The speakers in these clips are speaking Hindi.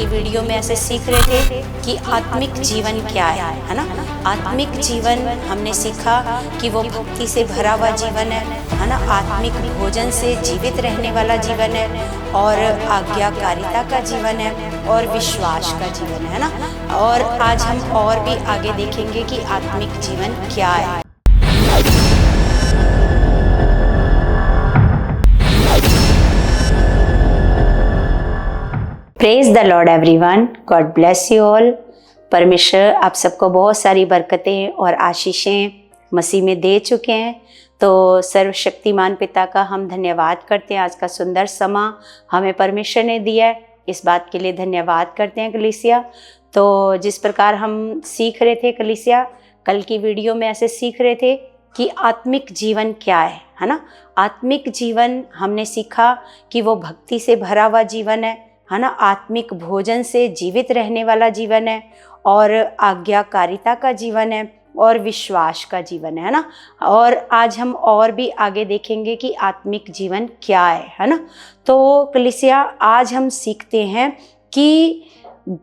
की वीडियो में ऐसे सीख रहे थे कि आत्मिक जीवन क्या है ना। आत्मिक जीवन हमने सीखा कि वो भक्ति से भरा हुआ जीवन है ना। आत्मिक भोजन से जीवित रहने वाला जीवन है, और आज्ञाकारिता का जीवन है, और विश्वास का जीवन है ना। और आज हम और भी आगे देखेंगे कि आत्मिक जीवन क्या है। Praise the Lord everyone, God bless you all. परमेश्वर आप सबको बहुत सारी बरकतें और आशीषें मसीह में दे चुके हैं, तो सर्वशक्तिमान पिता का हम धन्यवाद करते हैं। आज का सुंदर समा हमें परमेश्वर ने दिया है, इस बात के लिए धन्यवाद करते हैं कलीसिया। तो जिस प्रकार हम सीख रहे थे कलीसिया, कल की वीडियो में ऐसे सीख रहे थे कि आत्मिक जीवन क्या है ना। आत्मिक जीवन हमने सीखा कि वो भक्ति से भरा हुआ जीवन है ना। आत्मिक भोजन से जीवित रहने वाला जीवन है, और आज्ञाकारिता का जीवन है, और विश्वास का जीवन है ना। और आज हम और भी आगे देखेंगे कि आत्मिक जीवन क्या है ना। तो कलीसिया आज हम सीखते हैं कि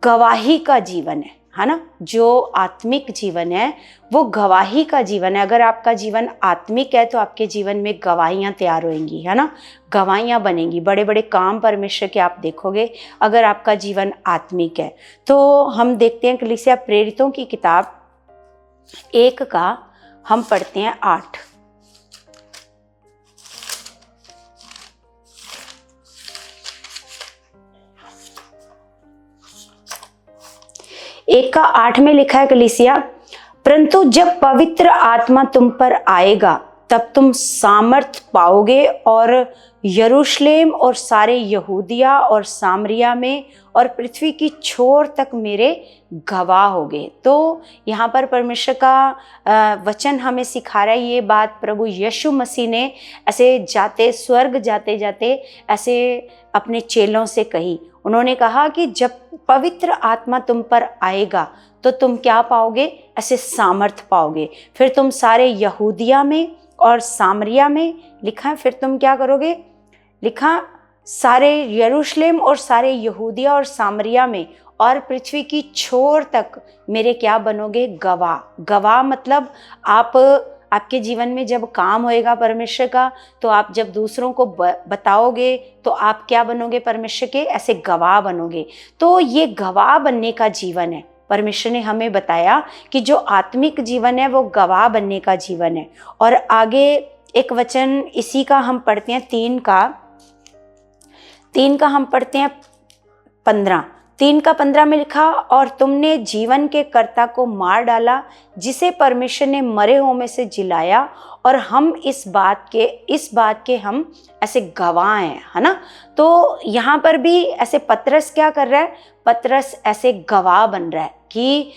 गवाही का जीवन है ना। जो आत्मिक जीवन है वो गवाही का जीवन है। अगर आपका जीवन आत्मिक है तो आपके जीवन में गवाहियाँ तैयार होंगी है ना, गवाहियाँ बनेंगी। बड़े बड़े काम परमेश्वर के आप देखोगे अगर आपका जीवन आत्मिक है। तो हम देखते हैं कलीसिया प्रेरितों की किताब 1 का हम पढ़ते हैं 8। एक का 8 में लिखा है कलीसिया, परंतु जब पवित्र आत्मा तुम पर आएगा तब तुम सामर्थ पाओगे, और यरूशलेम और सारे यहूदिया और सामरिया में और पृथ्वी की छोर तक मेरे गवाह होगे। तो यहाँ पर परमेश्वर का वचन हमें सिखा रहा है। ये बात प्रभु यीशु मसीह ने ऐसे जाते स्वर्ग जाते जाते ऐसे अपने चेलों से कही। उन्होंने कहा कि जब पवित्र आत्मा तुम पर आएगा तो तुम क्या पाओगे, ऐसे सामर्थ पाओगे। फिर तुम सारे यहूदिया में और सामरिया में, लिखा है फिर तुम क्या करोगे, लिखा सारे यरूशलेम और सारे यहूदिया और सामरिया में और पृथ्वी की छोर तक मेरे क्या बनोगे, गवाह। गवाह मतलब आपके जीवन में जब काम होएगा परमेश्वर का, तो आप जब दूसरों को बताओगे तो आप क्या बनोगे, परमेश्वर के ऐसे गवाह बनोगे। तो ये गवाह बनने का जीवन है। परमेश्वर ने हमें बताया कि जो आत्मिक जीवन है वो गवाह बनने का जीवन है। और आगे एक वचन इसी का हम पढ़ते हैं 3 का हम पढ़ते हैं 15। 3 का 15 में लिखा, और तुमने जीवन के कर्ता को मार डाला जिसे परमेश्वर ने मरे हुओं में से जिलाया, और हम इस बात के हम ऐसे गवाह हैं है ना। तो यहाँ पर भी ऐसे पतरस क्या कर रहा है, पतरस ऐसे गवाह बन रहा है कि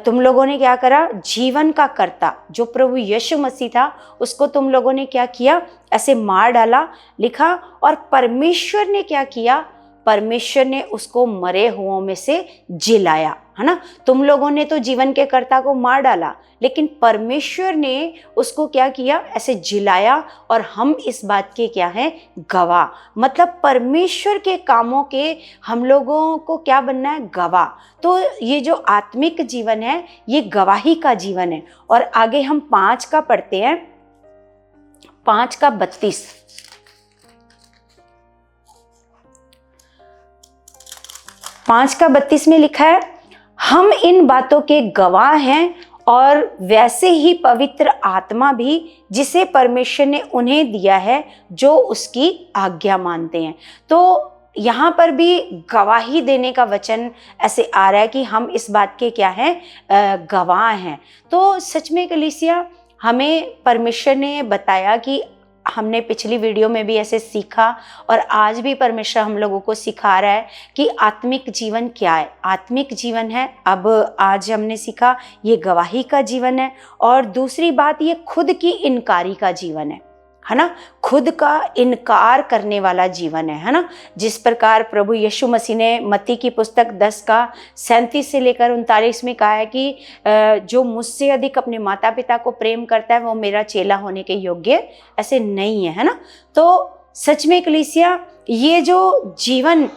तुम लोगों ने क्या करा, जीवन का कर्ता जो प्रभु यीशु मसीह था उसको तुम लोगों ने क्या किया, ऐसे मार डाला। लिखा, और परमेश्वर ने क्या किया, परमेश्वर ने उसको मरे हुओं में से जिलाया है ना। तुम लोगों ने तो जीवन के कर्ता को मार डाला, लेकिन परमेश्वर ने उसको क्या किया, ऐसे जिलाया। और हम इस बात के क्या हैं, गवाह। मतलब परमेश्वर के कामों के हम लोगों को क्या बनना है, गवाह। तो ये जो आत्मिक जीवन है ये गवाही का जीवन है। और आगे हम 5 का पढ़ते हैं, 5 का 32। 5 का 32 में लिखा है, हम इन बातों के गवाह हैं, और वैसे ही पवित्र आत्मा भी जिसे परमेश्वर ने उन्हें दिया है जो उसकी आज्ञा मानते हैं। तो यहाँ पर भी गवाही देने का वचन ऐसे आ रहा है कि हम इस बात के क्या हैं, गवाह हैं। तो सच में कलीसिया हमें परमेश्वर ने बताया कि हमने पिछली वीडियो में भी ऐसे सीखा, और आज भी परमेश्वर हम लोगों को सिखा रहा है कि आत्मिक जीवन क्या है। आत्मिक जीवन है, अब आज हमने सीखा ये गवाही का जीवन है। और दूसरी बात, ये खुद की इनकारी का जीवन है ना। खुद का इनकार करने वाला जीवन है ना। जिस प्रकार प्रभु यीशु मसीह ने मत्ती की पुस्तक 10 का 37 से लेकर 39 में कहा है कि जो मुझसे अधिक अपने माता पिता को प्रेम करता है वो मेरा चेला होने के योग्य ऐसे नहीं है ना। तो सच में कलीसिया ये जो जीवन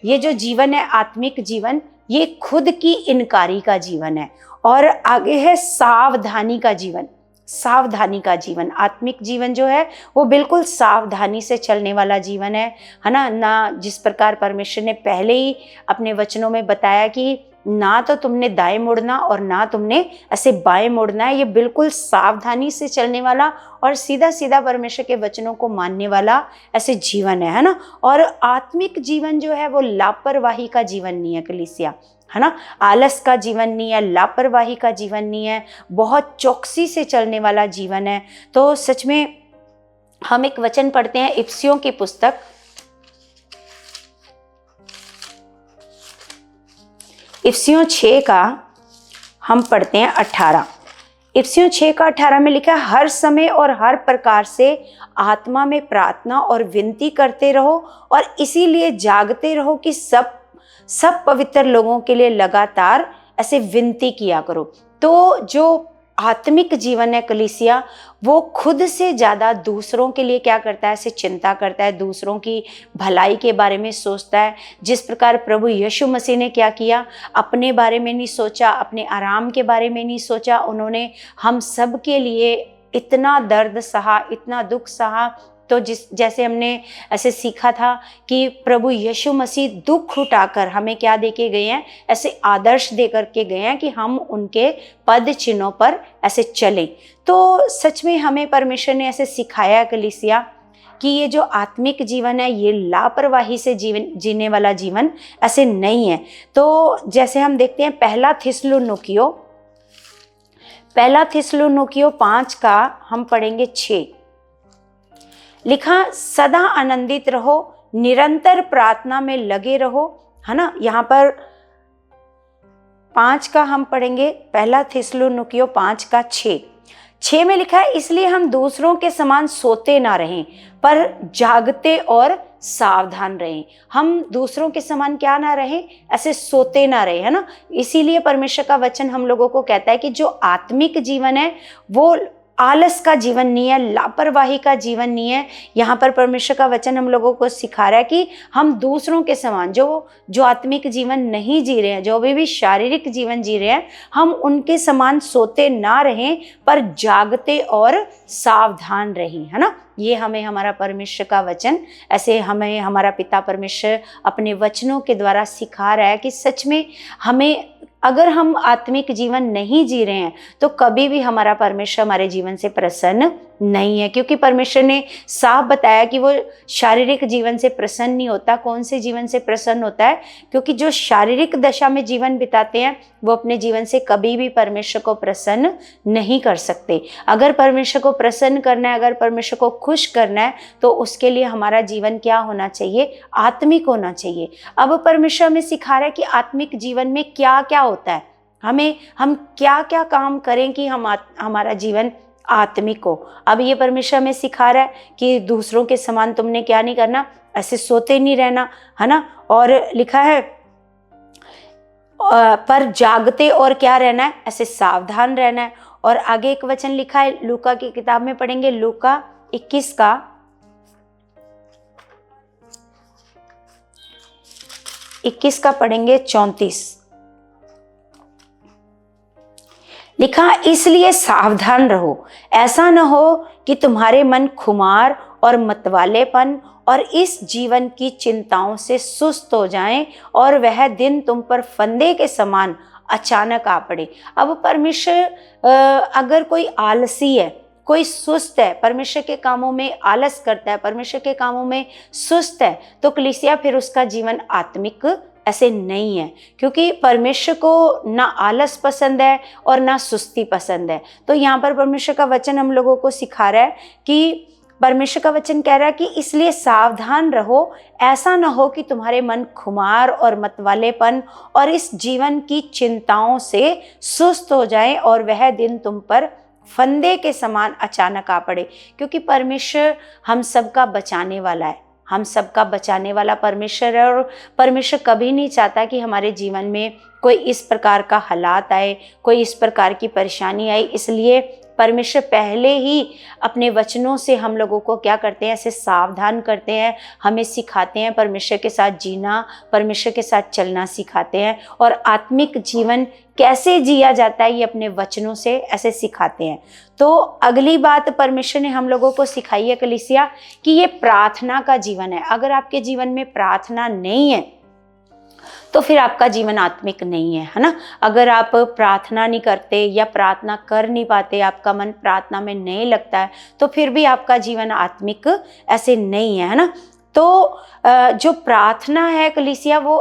ये जो जीवन है आत्मिक जीवन, ये खुद की इनकारी का जीवन है। और आगे है सावधानी का जीवन। सावधानी का जीवन, आत्मिक जीवन जो है वो बिल्कुल सावधानी से चलने वाला जीवन है ना। जिस प्रकार परमेश्वर ने पहले ही अपने वचनों में बताया कि ना तो तुमने दाएं मुड़ना और ना तुमने ऐसे बाएं मुड़ना है, ये बिल्कुल सावधानी से चलने वाला और सीधा सीधा परमेश्वर के वचनों को मानने वाला ऐसे जीवन है ना। और आत्मिक जीवन जो है वो लापरवाही का जीवन नहीं है कलीसिया, है ना। आलस का जीवन नहीं है, लापरवाही का जीवन नहीं है, बहुत चौकसी से चलने वाला जीवन है। तो सच में हम एक वचन पढ़ते हैं इफिसियों की पुस्तक, इफिसियों 6 का हम पढ़ते हैं 18। इफिसियों 6 का 18 में लिखा है, हर समय और हर प्रकार से आत्मा में प्रार्थना और विनती करते रहो और इसीलिए जागते रहो कि सब पवित्र लोगों के लिए लगातार ऐसे विनती किया करो। तो जो आत्मिक जीवन है कलीसिया, वो खुद से ज़्यादा दूसरों के लिए क्या करता है, ऐसे चिंता करता है, दूसरों की भलाई के बारे में सोचता है। जिस प्रकार प्रभु यीशु मसीह ने क्या किया, अपने बारे में नहीं सोचा, अपने आराम के बारे में नहीं सोचा, उन्होंने हम सब के लिए इतना दर्द सहा, इतना दुख सहा। तो जैसे हमने ऐसे सीखा था कि प्रभु यीशु मसीह दुख उठाकर हमें क्या देके गए हैं, ऐसे आदर्श दे करके गए हैं कि हम उनके पद चिन्हों पर ऐसे चलें। तो सच में हमें परमेश्वर ने ऐसे सिखाया है कलीसिया कि ये जो आत्मिक जीवन है ये लापरवाही से जीने वाला जीवन ऐसे नहीं है। तो जैसे हम देखते हैं पहला थिस्सलुनीकियों 5 का हम पढ़ेंगे 6। लिखा, सदा आनंदित रहो, निरंतर प्रार्थना में लगे रहो, है ना। यहाँ पर 5 का हम पढ़ेंगे, पहला थिस्सलुनीकियों 5 का 6 में लिखा है, इसलिए हम दूसरों के समान सोते ना रहें पर जागते और सावधान रहें। हम दूसरों के समान क्या ना रहें, ऐसे सोते ना रहें, है ना। इसीलिए परमेश्वर का वचन हम लोगों को कहता है कि जो आत्मिक जीवन है वो आलस का जीवन नहीं है, लापरवाही का जीवन नहीं है। यहाँ पर परमेश्वर का वचन हम लोगों को सिखा रहा है कि हम दूसरों के समान जो आत्मिक जीवन नहीं जी रहे हैं, जो भी शारीरिक जीवन जी रहे हैं, हम उनके समान सोते ना रहें पर जागते और सावधान रहें, है ना। ये हमें हमारा परमेश्वर का वचन ऐसे हमें हमारा पिता परमेश्वर अपने वचनों के द्वारा सिखा रहा है कि सच में हमें, अगर हम आत्मिक जीवन नहीं जी रहे हैं तो कभी भी हमारा परमेश्वर हमारे जीवन से प्रसन्न नहीं है। क्योंकि परमेश्वर ने साफ बताया कि वो शारीरिक जीवन से प्रसन्न नहीं होता। कौन से जीवन से प्रसन्न होता है? क्योंकि जो शारीरिक दशा में जीवन बिताते हैं वो अपने जीवन से कभी भी परमेश्वर को प्रसन्न नहीं कर सकते। अगर परमेश्वर को प्रसन्न करना है, अगर परमेश्वर को खुश करना है, तो उसके लिए हमारा जीवन क्या होना चाहिए? आत्मिक होना चाहिए। अब परमेश्वर हमें सिखा रहा है कि आत्मिक जीवन में क्या क्या होता है, हम क्या क्या काम करें कि हमारा जीवन आत्मिक हो। अब ये परमेश्वर हमें सिखा रहा है कि दूसरों के समान तुमने क्या नहीं करना, ऐसे सोते नहीं रहना, है ना। और लिखा है पर जागते और क्या रहना है, ऐसे सावधान रहना है। और आगे एक वचन लिखा है, लूका की किताब में पढ़ेंगे, लूका 21 का पढ़ेंगे 34। लिखा, इसलिए सावधान रहो, ऐसा न हो कि तुम्हारे मन खुमार और मतवालेपन और इस जीवन की चिंताओं से सुस्त हो जाएं और वह दिन तुम पर फंदे के समान अचानक आ पड़े। अब परमेश्वर अगर कोई आलसी है, कोई सुस्त है, परमेश्वर के कामों में आलस करता है, परमेश्वर के कामों में सुस्त है, तो कलीसिया फिर उसका जीवन आत्मिक ऐसे नहीं है। क्योंकि परमेश्वर को ना आलस पसंद है और ना सुस्ती पसंद है। तो यहाँ पर परमेश्वर का वचन हम लोगों को सिखा रहा है कि परमेश्वर का वचन कह रहा है कि इसलिए सावधान रहो, ऐसा ना हो कि तुम्हारे मन खुमार और मतवालेपन और इस जीवन की चिंताओं से सुस्त हो जाए और वह दिन तुम पर फंदे के समान अचानक आ पड़े। क्योंकि परमेश्वर हम सबका बचाने वाला है, हम सबका बचाने वाला परमेश्वर है। और परमेश्वर कभी नहीं चाहता कि हमारे जीवन में कोई इस प्रकार का हालात आए, कोई इस प्रकार की परेशानी आए। इसलिए परमेश्वर पहले ही अपने वचनों से हम लोगों को क्या करते हैं, ऐसे सावधान करते हैं, हमें सिखाते हैं परमेश्वर के साथ जीना, परमेश्वर के साथ चलना सिखाते हैं, और आत्मिक जीवन कैसे जिया जाता है ये अपने वचनों से ऐसे सिखाते हैं। तो अगली बात परमेश्वर ने हम लोगों को सिखाई है कलीसिया कि ये प्रार्थना का जीवन है। अगर आपके जीवन में प्रार्थना नहीं है तो फिर आपका जीवन आत्मिक नहीं है ना। अगर आप प्रार्थना नहीं करते या प्रार्थना कर नहीं पाते, आपका मन प्रार्थना में नहीं लगता है, तो फिर भी आपका जीवन आत्मिक ऐसे नहीं है ना। तो जो प्रार्थना है कलीसिया, वो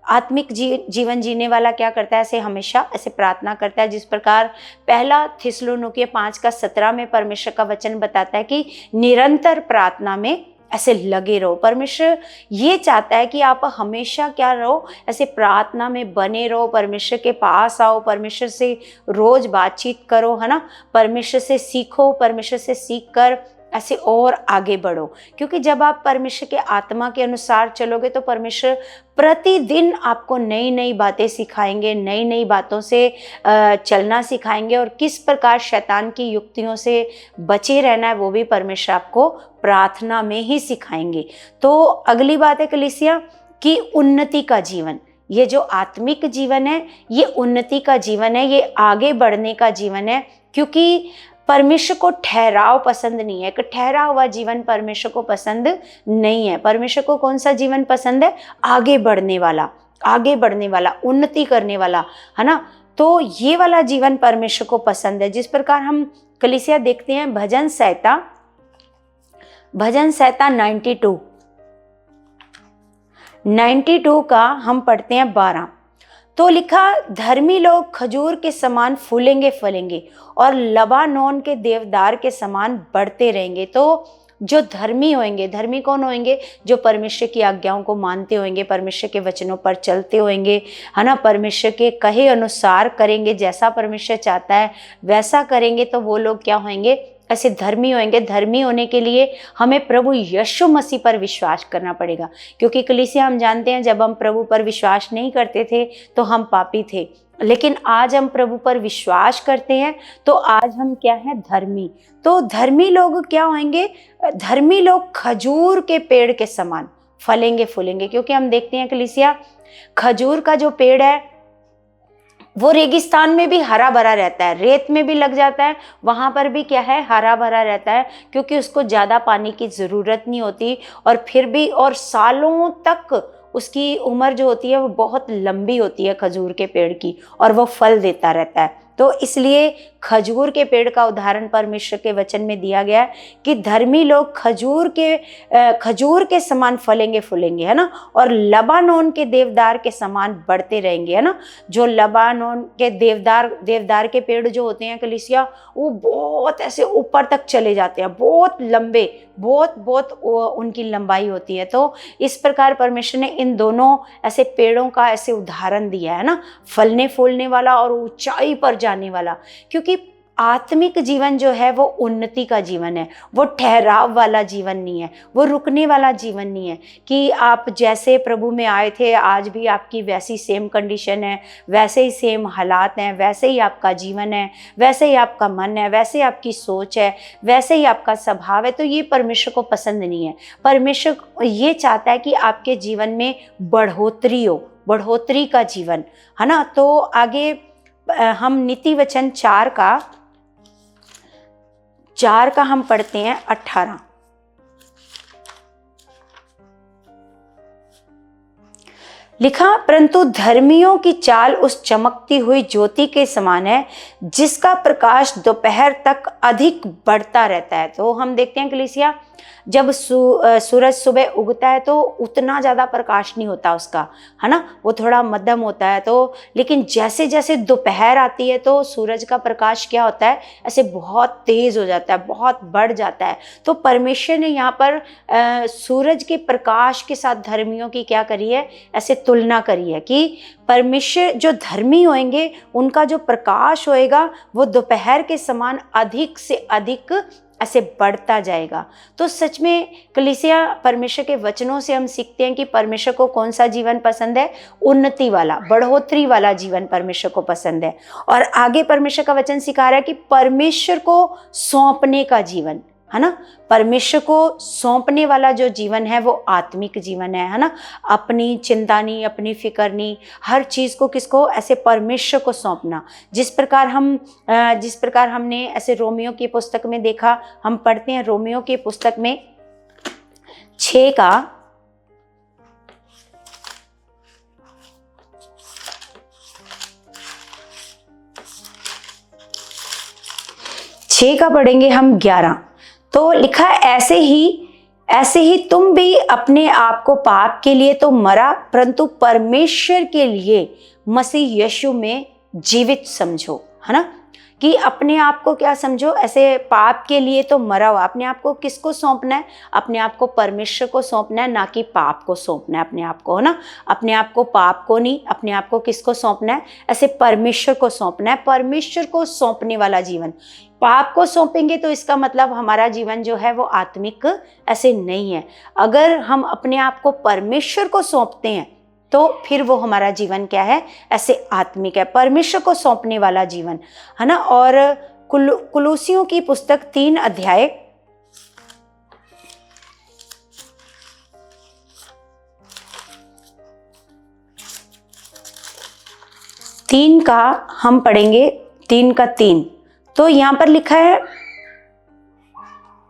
आत्मिक जीवन जीने वाला क्या करता है, ऐसे हमेशा ऐसे प्रार्थना करता है। जिस प्रकार पहला थिस्सलुनीके 5:17 में परमेश्वर का वचन बताता है कि निरंतर प्रार्थना में ऐसे लगे रहो। परमेश्वर ये चाहता है कि आप हमेशा क्या रहो, ऐसे प्रार्थना में बने रहो, परमेश्वर के पास आओ, परमेश्वर से रोज बातचीत करो, है ना। परमेश्वर से सीखो, परमेश्वर से सीख कर ऐसे और आगे बढ़ो। क्योंकि जब आप परमेश्वर के आत्मा के अनुसार चलोगे तो परमेश्वर प्रतिदिन आपको नई नई बातें सिखाएंगे, नई नई बातों से चलना सिखाएंगे, और किस प्रकार शैतान की युक्तियों से बचे रहना है वो भी परमेश्वर आपको प्रार्थना में ही सिखाएंगे। तो अगली बात है कलीसिया कि उन्नति का जीवन, ये जो आत्मिक जीवन है ये उन्नति का जीवन है, ये आगे बढ़ने का जीवन है। क्योंकि परमेश्वर को ठहराव पसंद नहीं है, एक ठहरा हुआ जीवन परमेश्वर को पसंद नहीं है। परमेश्वर को कौन सा जीवन पसंद है, आगे बढ़ने वाला, उन्नति करने वाला, है ना। तो ये वाला जीवन परमेश्वर को पसंद है। जिस प्रकार हम कलीसिया देखते हैं भजन संहिता 92 का हम पढ़ते हैं 12। तो लिखा, धर्मी लोग खजूर के समान फूलेंगे फलेंगे और लबानोन के देवदार के समान बढ़ते रहेंगे। तो जो धर्मी होंगे, धर्मी कौन होंगे, जो परमेश्वर की आज्ञाओं को मानते होंगे, परमेश्वर के वचनों पर चलते होंगे, है ना, परमेश्वर के कहे अनुसार करेंगे, जैसा परमेश्वर चाहता है वैसा करेंगे, तो वो लोग क्या होंगे, ऐसे धर्मी होंगे। धर्मी होने के लिए हमें प्रभु यीशु मसीह पर विश्वास करना पड़ेगा। क्योंकि कलीसिया हम जानते हैं जब हम प्रभु पर विश्वास नहीं करते थे तो हम पापी थे, लेकिन आज हम प्रभु पर विश्वास करते हैं तो आज हम क्या हैं, धर्मी। तो धर्मी लोग क्या होंगे, धर्मी लोग खजूर के पेड़ के समान फलेंगे फूलेंगे। क्योंकि हम देखते हैं कलीसिया, खजूर का जो पेड़ है वो रेगिस्तान में भी हरा भरा रहता है, रेत में भी लग जाता है, वहाँ पर भी क्या है, हरा भरा रहता है, क्योंकि उसको ज़्यादा पानी की ज़रूरत नहीं होती। और फिर भी और सालों तक उसकी उम्र जो होती है वो बहुत लंबी होती है खजूर के पेड़ की, और वो फल देता रहता है। तो इसलिए खजूर के पेड़ का उदाहरण परमेश्वर के वचन में दिया गया है कि धर्मी लोग खजूर के समान फलेंगे फूलेंगे, है ना, और लबानोन के देवदार के समान बढ़ते रहेंगे, है ना। जो लबानोन के देवदार के पेड़ जो होते हैं कलीसिया, वो बहुत ऐसे ऊपर तक चले जाते हैं, बहुत लंबे, बहुत उनकी लंबाई होती है। तो इस प्रकार परमेश्वर ने इन दोनों ऐसे पेड़ों का ऐसे उदाहरण दिया है ना, फलने फूलने वाला और ऊंचाई पर जाने वाला। क्योंकि आत्मिक जीवन जो है वो उन्नति का जीवन है, वो ठहराव वाला जीवन नहीं है, वो रुकने वाला जीवन नहीं है कि आप जैसे प्रभु में आए थे आज भी आपकी वैसी सेम कंडीशन है, वैसे ही सेम हालात हैं, वैसे ही आपका जीवन है, वैसे ही आपका मन है, वैसे ही आपकी सोच है, वैसे ही आपका स्वभाव है। तो ये परमेश्वर को पसंद नहीं है। परमेश्वर ये चाहता है कि आपके जीवन में बढ़ोतरी हो, बढ़ोतरी का जीवन, है ना। तो आगे हम नीति वचन 4 का हम पढ़ते हैं 18। लिखा, परंतु धर्मियों की चाल उस चमकती हुई ज्योति के समान है जिसका प्रकाश दोपहर तक अधिक बढ़ता रहता है। तो हम देखते हैं कलीसिया, जब सूरज सुबह उगता है तो उतना ज़्यादा प्रकाश नहीं होता उसका, है ना, वो थोड़ा मध्यम होता है। तो लेकिन जैसे जैसे दोपहर आती है तो सूरज का प्रकाश क्या होता है, ऐसे बहुत तेज़ हो जाता है, बहुत बढ़ जाता है। तो परमेश्वर ने यहाँ पर सूरज के प्रकाश के साथ धर्मियों की क्या करी है, ऐसे तुलना करी है कि परमेश्वर जो धर्मी होंगे उनका जो प्रकाश होएगा वो दोपहर के समान अधिक से अधिक ऐसे बढ़ता जाएगा। तो सच में कलीसिया, परमेश्वर के वचनों से हम सीखते हैं कि परमेश्वर को कौन सा जीवन पसंद है, उन्नति वाला, बढ़ोतरी वाला जीवन परमेश्वर को पसंद है। और आगे परमेश्वर का वचन सिखा रहा है कि परमेश्वर को सौंपने का जीवन, है ना, परमेश्वर को सौंपने वाला जो जीवन है वो आत्मिक जीवन है ना। अपनी चिंता नहीं, अपनी फिक्र नहीं, हर चीज़ को किसको, ऐसे परमेश्वर को सौंपना। जिस प्रकार हमने ऐसे रोमियो की पुस्तक में देखा, हम पढ़ते हैं रोमियो की पुस्तक में 6 का पढ़ेंगे हम 11। तो लिखा है, ऐसे ही तुम भी अपने आप को पाप के लिए तो मरा, परंतु परमेश्वर के लिए मसीह यीशु में जीवित समझो, है ना। कि अपने आप को क्या समझो, ऐसे पाप के लिए तो मरा हुआ। अपने आप को किसको सौंपना है, अपने आप को परमेश्वर को सौंपना है, ना कि पाप को सौंपना है अपने आप को, है ना। अपने आप को पाप को नहीं, अपने आप को किसको सौंपना है, ऐसे परमेश्वर को सौंपना है। परमेश्वर को सौंपने वाला जीवन। पाप को सौंपेंगे तो इसका मतलब हमारा जीवन जो है वो आत्मिक ऐसे नहीं है। अगर हम अपने आप को परमेश्वर को सौंपते हैं तो फिर वो हमारा जीवन क्या है, ऐसे आत्मिक है, परमेश्वर को सौंपने वाला जीवन, है ना। और कुलूसियों की पुस्तक 3 अध्याय 3 का हम पढ़ेंगे, 3 का 3। तो यहां पर लिखा है,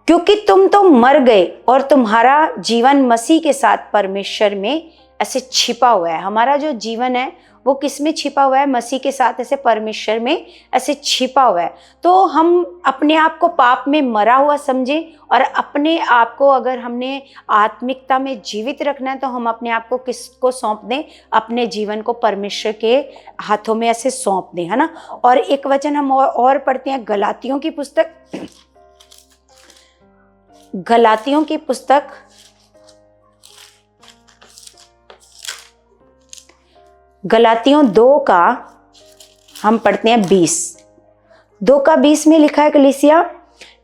क्योंकि तुम तो मर गए और तुम्हारा जीवन मसीह के साथ परमेश्वर में ऐसे छिपा हुआ है। हमारा जो जीवन है वो किस में छिपा हुआ है, मसीह के साथ ऐसे परमेश्वर में ऐसे छिपा हुआ है। तो हम अपने आप को पाप में मरा हुआ समझें और अपने आप को अगर हमने आत्मिकता में जीवित रखना है तो हम अपने आप को किसको सौंप दें, अपने जीवन को परमेश्वर के हाथों में ऐसे सौंप दें, है ना। और एक वचन हम और पढ़ते हैं, गलातियों की पुस्तक, गलातियों की पुस्तक 2 का हम पढ़ते हैं 20। 2 का 20 में लिखा है, कलीसिया,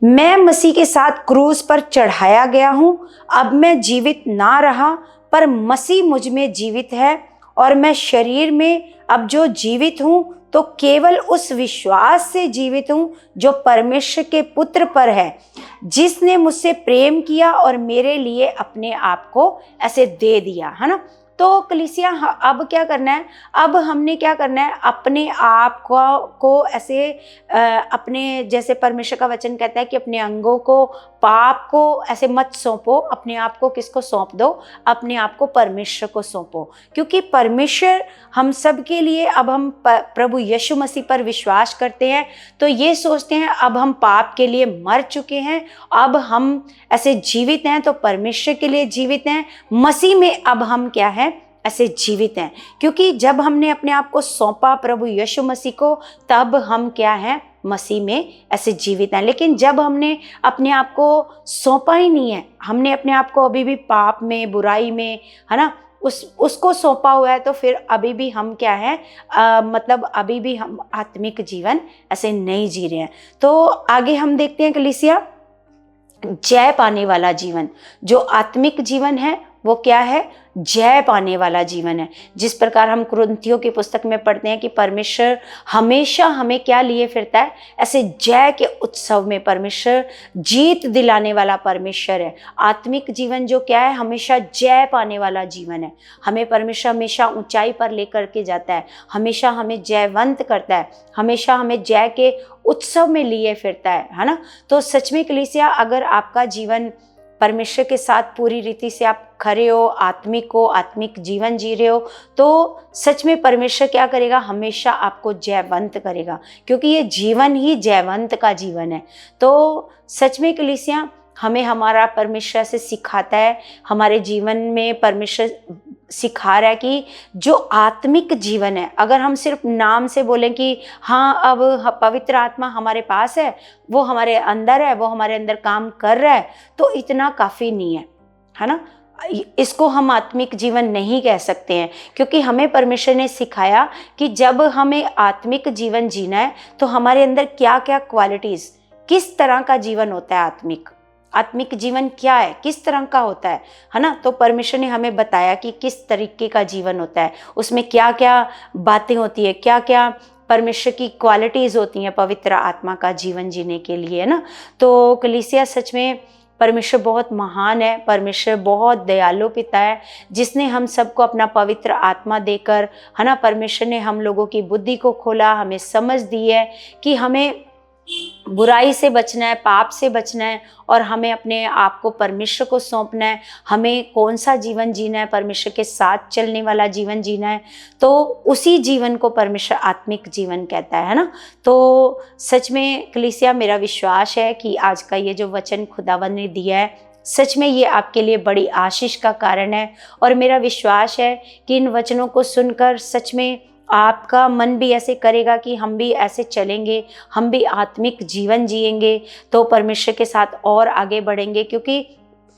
मैं मसीह के साथ क्रूस पर चढ़ाया गया हूं, अब मैं जीवित ना रहा पर मसीह मुझ में जीवित है, और मैं शरीर में अब जो जीवित हूं तो केवल उस विश्वास से जीवित हूं जो परमेश्वर के पुत्र पर है, जिसने मुझसे प्रेम किया और मेरे लिए अपने आप को ऐसे दे दिया, है ना। तो कलीसिया, अब क्या करना है, अब हमने क्या करना है, अपने आप को ऐसे अपने, जैसे परमेश्वर का वचन कहता है कि अपने अंगों को, पाप को ऐसे मत सौंपो, अपने आप को किसको सौंप दो, अपने आप को परमेश्वर को सौंपो। क्योंकि परमेश्वर हम सब के लिए, अब हम प्रभु यीशु मसीह पर विश्वास करते हैं तो ये सोचते हैं अब हम पाप के लिए मर चुके हैं, अब हम ऐसे जीवित हैं तो परमेश्वर के लिए जीवित हैं, मसीह में अब हम क्या है, ऐसे जीवित हैं। क्योंकि जब हमने अपने आप को सौंपा प्रभु यीशु मसीह को, तब हम क्या हैं, मसीह में ऐसे जीवित हैं। लेकिन जब हमने अपने आप को सौंपा ही नहीं है, हमने अपने आप को अभी भी पाप में, बुराई में, है ना, उसको सौंपा हुआ है, तो फिर अभी भी हम क्या है, मतलब अभी भी हम आत्मिक जीवन ऐसे नहीं जी रहे हैं। तो आगे हम देखते हैं कलीसिया, जय पाने वाला जीवन, जो आत्मिक जीवन है वो क्या है, जय पाने वाला जीवन है। जिस प्रकार हम कुरिन्थियों की पुस्तक में पढ़ते हैं कि परमेश्वर हमेशा हमें क्या लिए फिरता है, ऐसे जय के उत्सव में। परमेश्वर जीत दिलाने वाला परमेश्वर है। आत्मिक जीवन जो क्या है, हमेशा जय पाने वाला जीवन है। हमें परमेश्वर हमेशा ऊंचाई पर लेकर के जाता है, हमेशा हमें जयवंत करता है, हमेशा हमें जय के उत्सव में लिए फिरता है ना। तो सच में कलीसिया, अगर आपका जीवन परमेश्वर के साथ पूरी रीति से आप खरे हो, आत्मिक जीवन जी रहे हो, तो सच में परमेश्वर क्या करेगा, हमेशा आपको जयवंत करेगा, क्योंकि ये जीवन ही जयवंत का जीवन है। तो सच में कलीसिया, हमें हमारा परमेश्वर से सिखाता है, हमारे जीवन में परमेश्वर सिखा रहा है कि जो आत्मिक जीवन है, अगर हम सिर्फ नाम से बोलें कि हाँ अब पवित्र आत्मा हमारे पास है, वो हमारे अंदर है, वो हमारे अंदर काम कर रहा है, तो इतना काफ़ी नहीं है ना। इसको हम आत्मिक जीवन नहीं कह सकते हैं, क्योंकि हमें परमेश्वर ने सिखाया कि जब हमें आत्मिक जीवन जीना है तो हमारे अंदर क्या क्या क्वालिटीज़, किस तरह का जीवन होता है आत्मिक जीवन क्या है, किस तरह का होता है ना। तो परमेश्वर ने हमें बताया कि किस तरीके का जीवन होता है, उसमें क्या क्या बातें होती है, क्या क्या परमेश्वर की क्वालिटीज़ होती हैं पवित्र आत्मा का जीवन जीने के लिए, है ना। तो कलीसिया सच में परमेश्वर बहुत महान है, परमेश्वर बहुत दयालु पिता है, जिसने हम सबको अपना पवित्र आत्मा देकर, है ना, परमेश्वर ने हम लोगों की बुद्धि को खोला, हमें समझ दी है कि हमें बुराई से बचना है, पाप से बचना है और हमें अपने आप को परमेश्वर को सौंपना है। हमें कौन सा जीवन जीना है, परमेश्वर के साथ चलने वाला जीवन जीना है। तो उसी जीवन को परमेश्वर आत्मिक जीवन कहता है ना। तो सच में कलीसिया, मेरा विश्वास है कि आज का ये जो वचन खुदावन ने दिया है, सच में ये आपके लिए बड़ी आशीष का कारण है। और मेरा विश्वास है कि इन वचनों को सुनकर सच में आपका मन भी ऐसे करेगा कि हम भी ऐसे चलेंगे, हम भी आत्मिक जीवन जिएंगे, तो परमेश्वर के साथ और आगे बढ़ेंगे। क्योंकि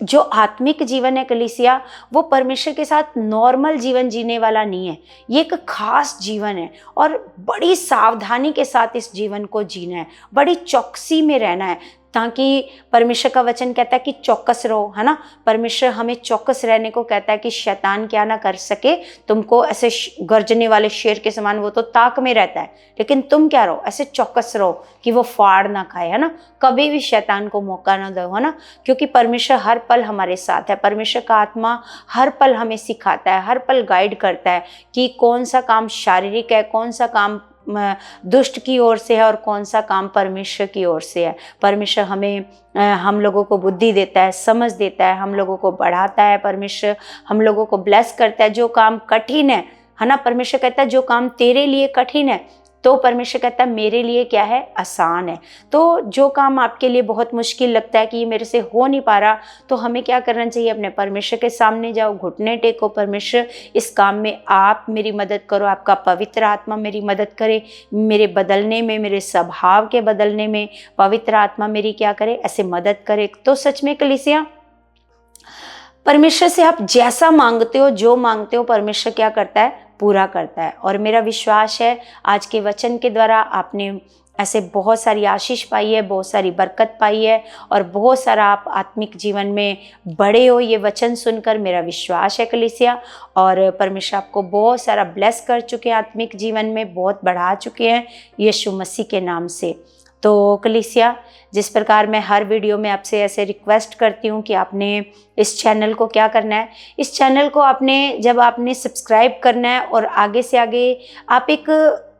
जो आत्मिक जीवन है कलीसिया, वो परमेश्वर के साथ नॉर्मल जीवन जीने वाला नहीं है, ये एक खास जीवन है और बड़ी सावधानी के साथ इस जीवन को जीना है, बड़ी चौकसी में रहना है, ताकि परमेश्वर का वचन कहता है कि चौकस रहो, है ना। परमेश्वर हमें चौकस रहने को कहता है कि शैतान क्या ना कर सके तुमको, ऐसे गर्जने वाले शेर के समान वो तो ताक में रहता है, लेकिन तुम क्या रहो, ऐसे चौकस रहो कि वो फाड़ ना खाए, है ना। कभी भी शैतान को मौका ना दो, है ना, क्योंकि परमेश्वर हर पल हमारे साथ है। परमेश्वर का आत्मा हर पल हमें सिखाता है, हर पल गाइड करता है कि कौन सा काम शारीरिक है, कौन सा काम दुष्ट की ओर से है और कौन सा काम परमेश्वर की ओर से है। परमेश्वर हमें हम लोगों को बुद्धि देता है, समझ देता है, हम लोगों को बढ़ाता है, परमेश्वर हम लोगों को ब्लेस करता है। जो काम कठिन है ना, परमेश्वर कहता है जो काम तेरे लिए कठिन है, तो परमेश्वर कहता है मेरे लिए क्या है, आसान है। तो जो काम आपके लिए बहुत मुश्किल लगता है कि ये मेरे से हो नहीं पा रहा, तो हमें क्या करना चाहिए, अपने परमेश्वर के सामने जाओ, घुटने टेको, परमेश्वर इस काम में आप मेरी मदद करो, आपका पवित्र आत्मा मेरी मदद करे, मेरे बदलने में, मेरे स्वभाव के बदलने में पवित्र आत्मा मेरी क्या करे, ऐसे मदद करे। तो सच में कलीसिया, परमेश्वर से आप जैसा मांगते हो, जो मांगते हो, परमेश्वर क्या करता है, पूरा करता है। और मेरा विश्वास है आज के वचन के द्वारा आपने ऐसे बहुत सारी आशीष पाई है, बहुत सारी बरकत पाई है और बहुत सारा आप आत्मिक जीवन में बड़े हो, ये वचन सुनकर मेरा विश्वास है कलीसिया। और परमेश्वर आपको बहुत सारा ब्लेस कर चुके हैं, आत्मिक जीवन में बहुत बढ़ा चुके हैं यीशु मसीह के नाम से। तो कलीसिया, जिस प्रकार मैं हर वीडियो में आपसे ऐसे रिक्वेस्ट करती हूँ कि आपने इस चैनल को क्या करना है, इस चैनल को जब आपने सब्सक्राइब करना है और आगे से आगे आप एक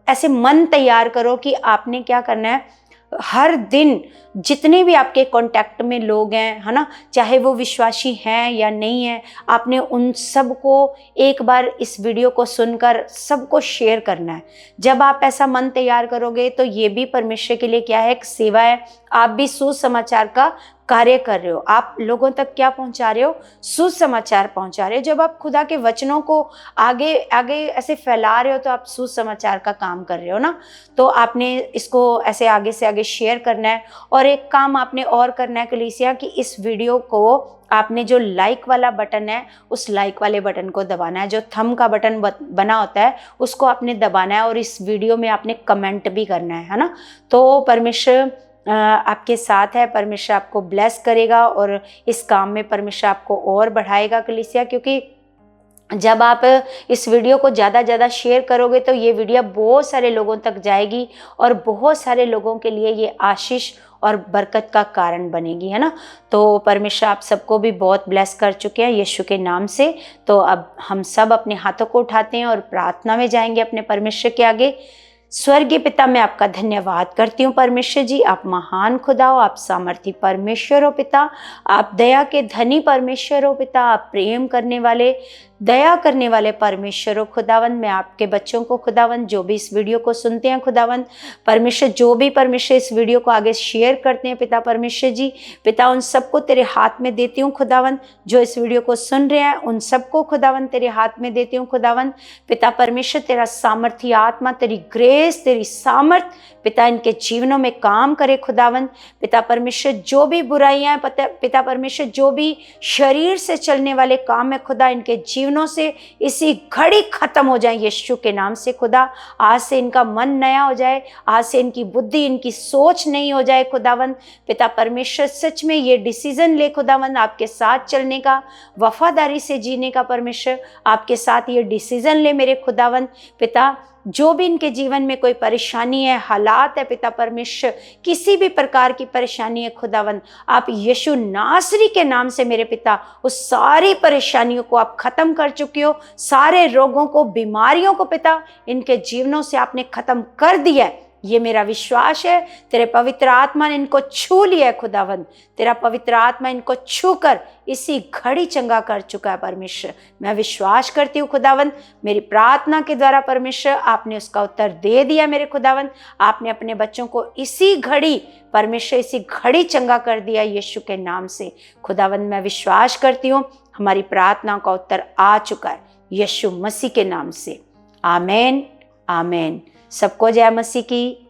ऐसे मन तैयार करो कि आपने क्या करना है, हर दिन जितने भी आपके कांटेक्ट में लोग हैं, है ना, चाहे वो विश्वासी हैं या नहीं है, आपने उन सबको एक बार इस वीडियो को सुनकर सबको शेयर करना है। जब आप ऐसा मन तैयार करोगे तो ये भी परमेश्वर के लिए क्या है, एक सेवा है। आप भी सुसमाचार का कार्य कर रहे हो, आप लोगों तक क्या पहुंचा रहे हो, सुसमाचार पहुंचा रहे हो। जब आप खुदा के वचनों को आगे आगे ऐसे फैला रहे हो तो आप सुसमाचार का काम कर रहे हो ना। तो आपने इसको ऐसे आगे से आगे शेयर करना है। और एक काम आपने और करना है कलीसिया, कि इस वीडियो को आपने जो लाइक वाला बटन है, उस लाइक वाले बटन को दबाना है। जो थंब का बटन बना होता है उसको आपने दबाना है और इस वीडियो में आपने कमेंट भी करना है ना। तो परमेश्वर आपके साथ है, परमेश्वर आपको ब्लेस करेगा और इस काम में परमेश्वर आपको और बढ़ाएगा कलीसिया। क्योंकि जब आप इस वीडियो को ज़्यादा शेयर करोगे तो ये वीडियो बहुत सारे लोगों तक जाएगी और बहुत सारे लोगों के लिए ये आशीष और बरकत का कारण बनेगी, है ना। तो परमेश्वर आप सबको भी बहुत ब्लेस कर चुके हैं यीशु के नाम से। तो अब हम सब अपने हाथों को उठाते हैं और प्रार्थना में जाएंगे अपने परमेश्वर के आगे। स्वर्गीय पिता, मैं आपका धन्यवाद करती हूँ परमेश्वर जी, आप महान खुदा हो, आप सामर्थी परमेश्वर हो पिता, आप दया के धनी परमेश्वर हो पिता, आप प्रेम करने वाले, दया करने वाले परमेश्वर हो खुदावन। मैं आपके बच्चों को खुदावन, जो भी इस वीडियो को सुनते हैं खुदावन परमेश्वर, जो भी परमेश्वर इस वीडियो को आगे शेयर करते हैं पिता परमेश्वर जी, पिता उन सबको तेरे हाथ में देती हूँ खुदावन। जो इस वीडियो को सुन रहे हैं उन सबको खुदावन तेरे हाथ में देती हूँ खुदावन। पिता परमेश्वर, तेरा सामर्थी आत्मा, तेरी ग्रेस, तेरी सामर्थ पिता इनके जीवनों में काम करे खुदावन। पिता परमेश्वर, जो भी बुराइयां पिता परमेश्वर, जो भी शरीर से चलने वाले काम है खुदा, इनके जीवन जीवनों से इसी घड़ी खत्म हो जाए यीशु के नाम से। खुदा आज से इनका मन नया हो जाए, आज से इनकी बुद्धि, इनकी सोच नहीं हो जाए खुदावंद। पिता परमेश्वर सच में ये डिसीजन ले खुदावंद आपके साथ चलने का, वफादारी से जीने का। परमेश्वर आपके साथ ये डिसीजन ले मेरे खुदावंद। पिता जो भी इनके जीवन में कोई परेशानी है, हालात है, पिता परमेश्वर किसी भी प्रकार की परेशानी है खुदावंद, आप यीशु नासरी के नाम से मेरे पिता उस सारी परेशानियों को आप खत्म कर चुके हो। सारे रोगों को, बीमारियों को पिता इनके जीवनों से आपने खत्म कर दिया है, ये मेरा विश्वास है। तेरे पवित्र आत्मा ने इनको छू लिया है खुदावंद, तेरा पवित्र आत्मा इनको छू कर इसी घड़ी चंगा कर चुका है परमेश्वर। मैं विश्वास करती हूँ खुदावंद, मेरी प्रार्थना के द्वारा परमेश्वर आपने उसका उत्तर दे दिया मेरे खुदावंद। आपने अपने बच्चों को इसी घड़ी परमेश्वर, इसी घड़ी चंगा कर दिया यीशु के नाम से खुदावंद। मैं विश्वास करती हूँ हमारी प्रार्थना का उत्तर आ चुका है यीशु मसीह के नाम से। आमेन, आमेन। सबको जय मसीह की।